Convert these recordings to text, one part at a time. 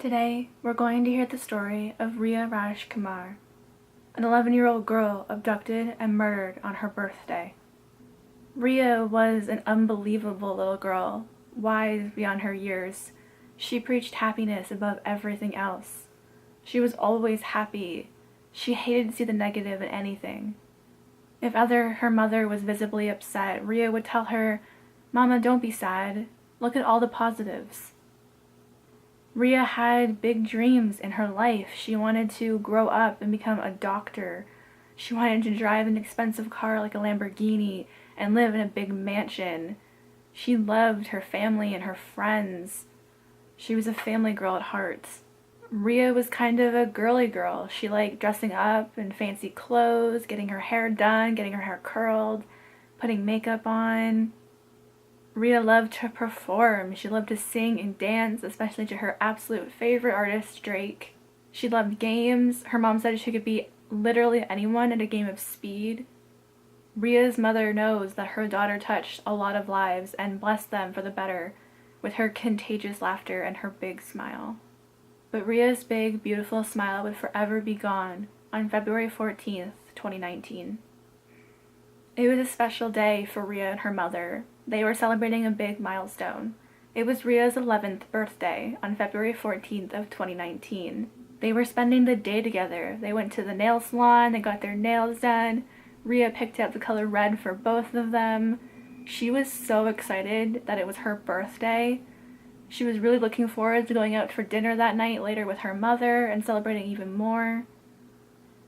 Today, we're going to hear the story of Riya Rajkumar, an 11-year-old girl abducted and murdered on her birthday. Riya was an unbelievable little girl, wise beyond her years. She preached happiness above everything else. She was always happy. She hated to see the negative in anything. If her mother was visibly upset, Riya would tell her, "Mama, don't be sad. Look at all the positives." Riya had big dreams in her life. She wanted to grow up and become a doctor. She wanted to drive an expensive car like a Lamborghini and live in a big mansion. She loved her family and her friends. She was a family girl at heart. Riya was kind of a girly girl. She liked dressing up in fancy clothes, getting her hair done, getting her hair curled, putting makeup on. Riya loved to perform. She loved to sing and dance, especially to her absolute favorite artist, Drake. She loved games. Her mom said she could beat literally anyone at a game of speed. Riya's mother knows that her daughter touched a lot of lives and blessed them for the better with her contagious laughter and her big smile. But Riya's big, beautiful smile would forever be gone on February 14th, 2019. It was a special day for Riya and her mother. They were celebrating a big milestone. It was Riya's 11th birthday on February 14th of 2019. They were spending the day together. They went to the nail salon, they got their nails done. Riya picked out the color red for both of them. She was so excited that it was her birthday. She was really looking forward to going out for dinner that night later with her mother and celebrating even more.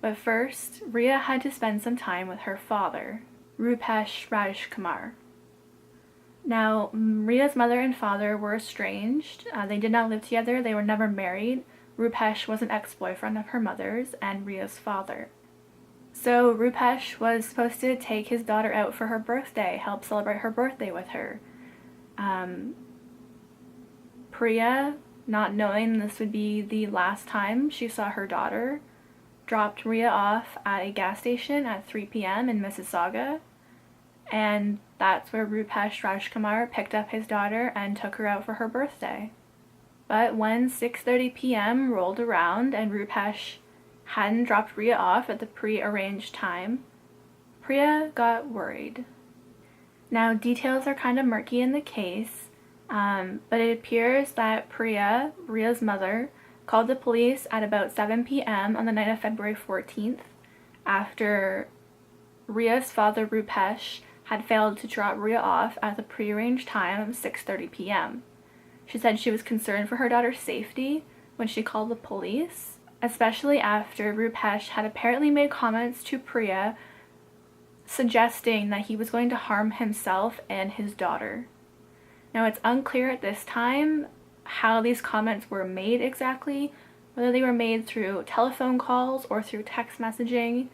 But first, Riya had to spend some time with her father, Rupesh Rajkumar. Now, Riya's mother and father were estranged. They did not live together. They were never married. Rupesh was an ex-boyfriend of her mother's and Riya's father. So Rupesh was supposed to take his daughter out for her birthday, help celebrate her birthday with her. Priya, not knowing this would be the last time she saw her daughter, dropped Riya off at a gas station at 3 p.m. in Mississauga, and that's where Rupesh Rajkumar picked up his daughter and took her out for her birthday. But when 6:30 p.m. rolled around and Rupesh hadn't dropped Riya off at the pre-arranged time, Priya got worried. Now, details are kind of murky in the case, but it appears that Priya, Riya's mother, called the police at about 7 p.m. on the night of February 14th after Riya's father, Rupesh, had failed to drop Riya off at the prearranged time of 6:30 p.m. She said she was concerned for her daughter's safety when she called the police, especially after Rupesh had apparently made comments to Priya suggesting that he was going to harm himself and his daughter. Now, it's unclear at this time how these comments were made exactly, whether they were made through telephone calls or through text messaging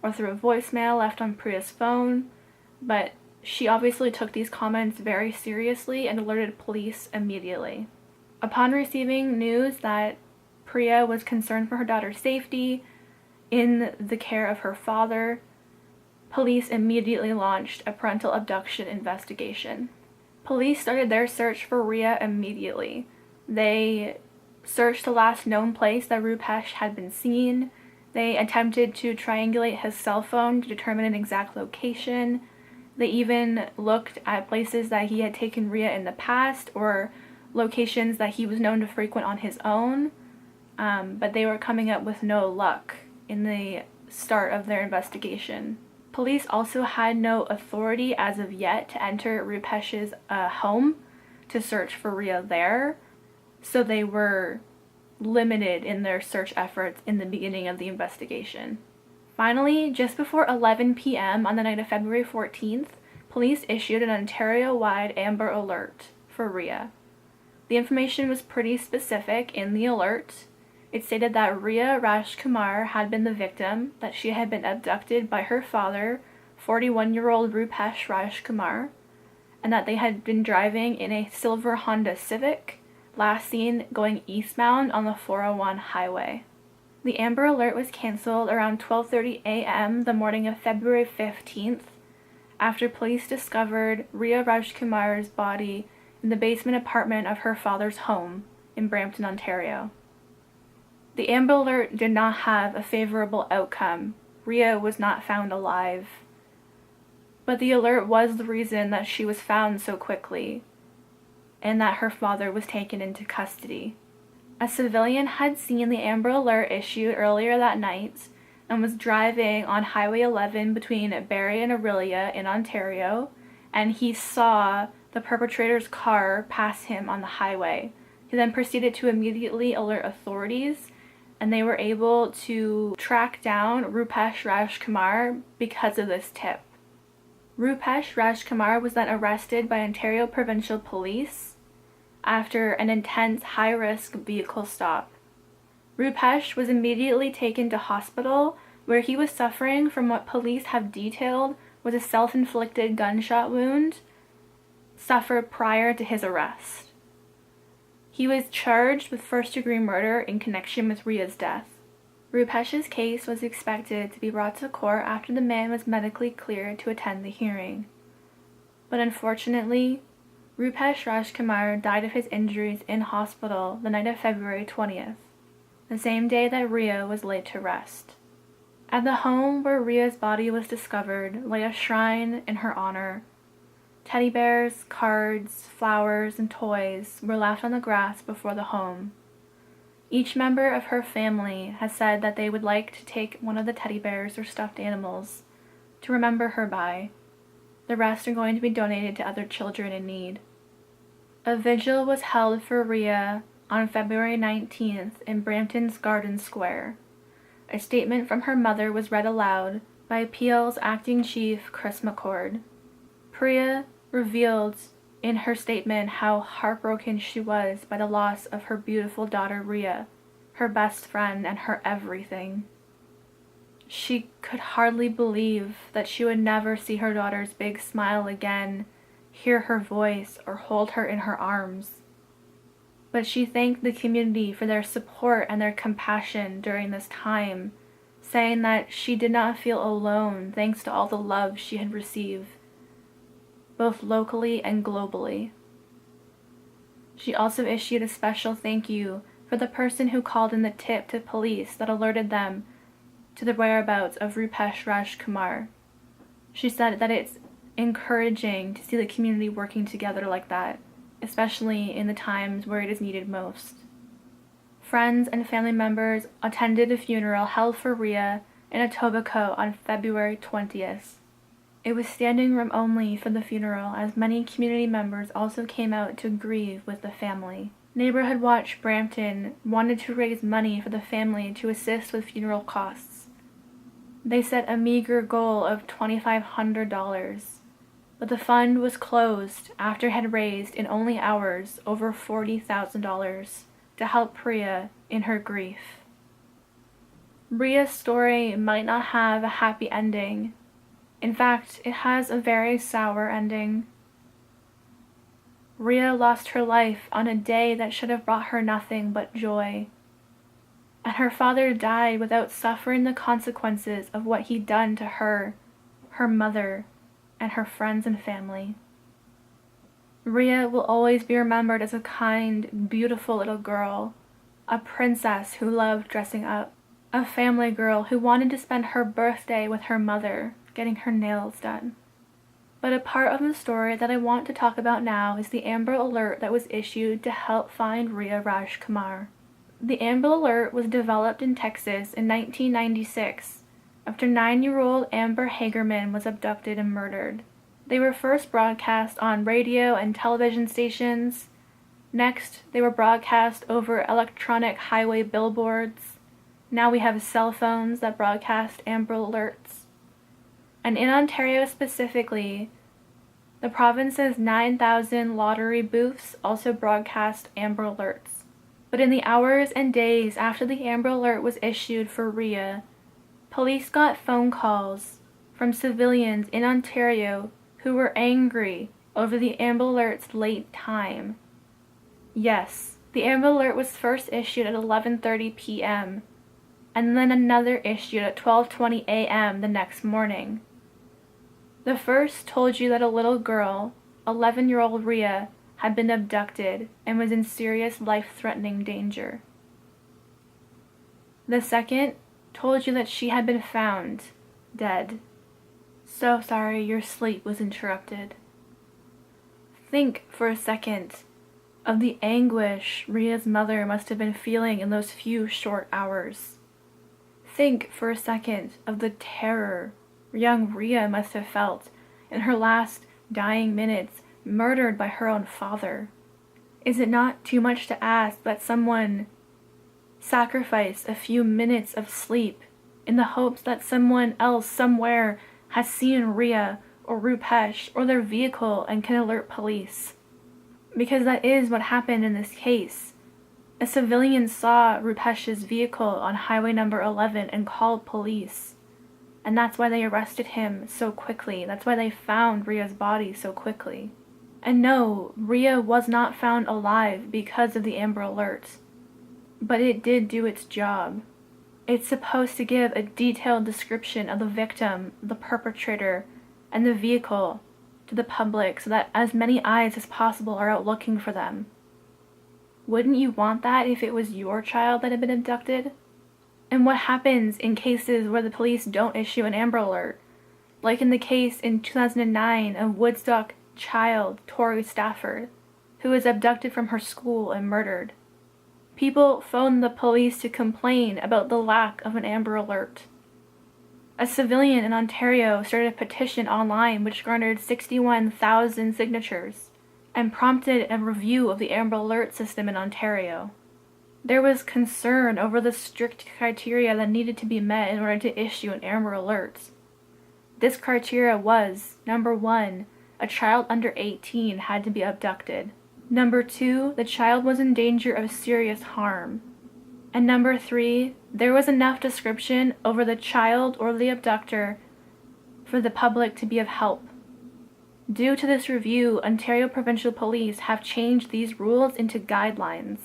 or through a voicemail left on Priya's phone, but she obviously took these comments very seriously and alerted police immediately. Upon receiving news that Priya was concerned for her daughter's safety in the care of her father, police immediately launched a parental abduction investigation. Police started their search for Riya immediately. They searched the last known place that Rupesh had been seen. They attempted to triangulate his cell phone to determine an exact location. They even looked at places that he had taken Riya in the past or locations that he was known to frequent on his own, but they were coming up with no luck in the start of their investigation. Police also had no authority as of yet to enter Rupesh's home to search for Riya there, so they were limited in their search efforts in the beginning of the investigation. Finally, just before 11 p.m. on the night of February 14th, police issued an Ontario-wide Amber Alert for Riya. The information was pretty specific in the alert. It stated that Riya Rajkumar had been the victim, that she had been abducted by her father, 41-year-old Rupesh Rajkumar, and that they had been driving in a silver Honda Civic, last seen going eastbound on the 401 highway. The Amber Alert was canceled around 12:30 a.m. the morning of February 15th after police discovered Riya Rajkumar's body in the basement apartment of her father's home in Brampton, Ontario. The Amber Alert did not have a favorable outcome. Riya was not found alive. But the alert was the reason that she was found so quickly, and that her father was taken into custody. A civilian had seen the Amber Alert issued earlier that night and was driving on Highway 11 between Barrie and Orillia in Ontario, and he saw the perpetrator's car pass him on the highway. He then proceeded to immediately alert authorities, and they were able to track down Rupesh Rajkumar because of this tip. Rupesh Rajkumar was then arrested by Ontario Provincial Police after an intense high-risk vehicle stop. Rupesh was immediately taken to hospital, where he was suffering from what police have detailed was a self-inflicted gunshot wound suffered prior to his arrest. He was charged with first-degree murder in connection with Riya's death. Rupesh's case was expected to be brought to court after the man was medically cleared to attend the hearing. But unfortunately, Rupesh Rajkumar died of his injuries in hospital the night of February 20th, the same day that Riya was laid to rest. At the home where Riya's body was discovered lay a shrine in her honor. Teddy bears, cards, flowers, and toys were left on the grass before the home. Each member of her family has said that they would like to take one of the teddy bears or stuffed animals to remember her by. The rest are going to be donated to other children in need. A vigil was held for Riya on February 19th in Brampton's Garden Square. A statement from her mother was read aloud by PL's acting chief, Chris McCord. Priya revealed in her statement how heartbroken she was by the loss of her beautiful daughter Riya, her best friend and her everything. She could hardly believe that she would never see her daughter's big smile again, hear her voice, or hold her in her arms. But she thanked the community for their support and their compassion during this time, saying that she did not feel alone thanks to all the love she had received, both locally and globally. She also issued a special thank you for the person who called in the tip to police that alerted them to the whereabouts of Rupesh Rajkumar. She said that it's encouraging to see the community working together like that, especially in the times where it is needed most. Friends and family members attended a funeral held for Riya in Etobicoke on February 20th. It was standing room only for the funeral, as many community members also came out to grieve with the family. Neighborhood Watch Brampton wanted to raise money for the family to assist with funeral costs. They set a meager goal of $2,500, but the fund was closed after it had raised in only hours over $40,000 to help Priya in her grief. Riya's story might not have a happy ending. In fact, it has a very sour ending. Riya lost her life on a day that should have brought her nothing but joy. And her father died without suffering the consequences of what he'd done to her, her mother, and her friends and family. Riya will always be remembered as a kind, beautiful little girl, a princess who loved dressing up, a family girl who wanted to spend her birthday with her mother, getting her nails done. But a part of the story that I want to talk about now is the Amber Alert that was issued to help find Riya Rajkumar. The Amber Alert was developed in Texas in 1996 after 9-year-old Amber Hagerman was abducted and murdered. They were first broadcast on radio and television stations. Next, they were broadcast over electronic highway billboards. Now we have cell phones that broadcast Amber Alerts. And in Ontario specifically, the province's 9,000 lottery booths also broadcast Amber Alerts. But in the hours and days after the Amber Alert was issued for Riya, police got phone calls from civilians in Ontario who were angry over the Amber Alert's late time. Yes, the Amber Alert was first issued at 11:30 p.m. and then another issued at 12:20 a.m. the next morning. The first told you that a little girl, 11-year-old Riya, had been abducted and was in serious life-threatening danger. The second told you that she had been found dead. So sorry your sleep was interrupted. Think for a second of the anguish Ria's mother must have been feeling in those few short hours. Think for a second of the terror young Riya must have felt in her last dying minutes, murdered by her own father. Is it not too much to ask that someone sacrifice a few minutes of sleep in the hopes that someone else somewhere has seen Riya or Rupesh or their vehicle and can alert police? Because that is what happened in this case. A civilian saw Rupesh's vehicle on highway number 11 and called police. And that's why they arrested him so quickly. That's why they found Ria's body so quickly. And no, Riya was not found alive because of the Amber Alert. But it did do its job. It's supposed to give a detailed description of the victim, the perpetrator, and the vehicle to the public so that as many eyes as possible are out looking for them. Wouldn't you want that if it was your child that had been abducted? And what happens in cases where the police don't issue an Amber Alert? Like in the case in 2009 of Woodstock child Tori Stafford, who was abducted from her school and murdered. People phoned the police to complain about the lack of an Amber Alert. A civilian in Ontario started a petition online which garnered 61,000 signatures and prompted a review of the Amber Alert system in Ontario. There was concern over the strict criteria that needed to be met in order to issue an Amber Alert. This criteria was, number 1, a child under 18 had to be abducted. Number 2, the child was in danger of serious harm. And number 3, there was enough description over the child or the abductor for the public to be of help. Due to this review, Ontario Provincial Police have changed these rules into guidelines.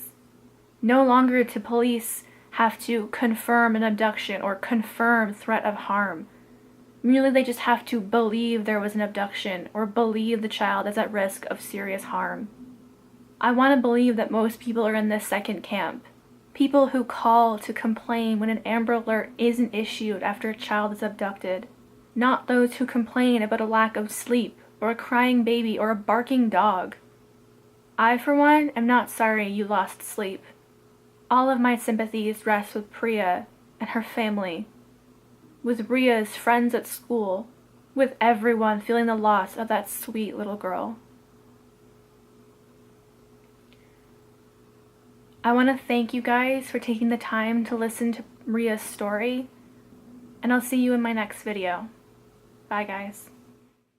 No longer do police have to confirm an abduction or confirm threat of harm. Merely they just have to believe there was an abduction or believe the child is at risk of serious harm. I want to believe that most people are in this second camp. People who call to complain when an Amber Alert isn't issued after a child is abducted. Not those who complain about a lack of sleep, or a crying baby, or a barking dog. I, for one, am not sorry you lost sleep. All of my sympathies rest with Priya and her family, with Riya's friends at school, with everyone feeling the loss of that sweet little girl. I want to thank you guys for taking the time to listen to Riya's story, and I'll see you in my next video. Bye, guys.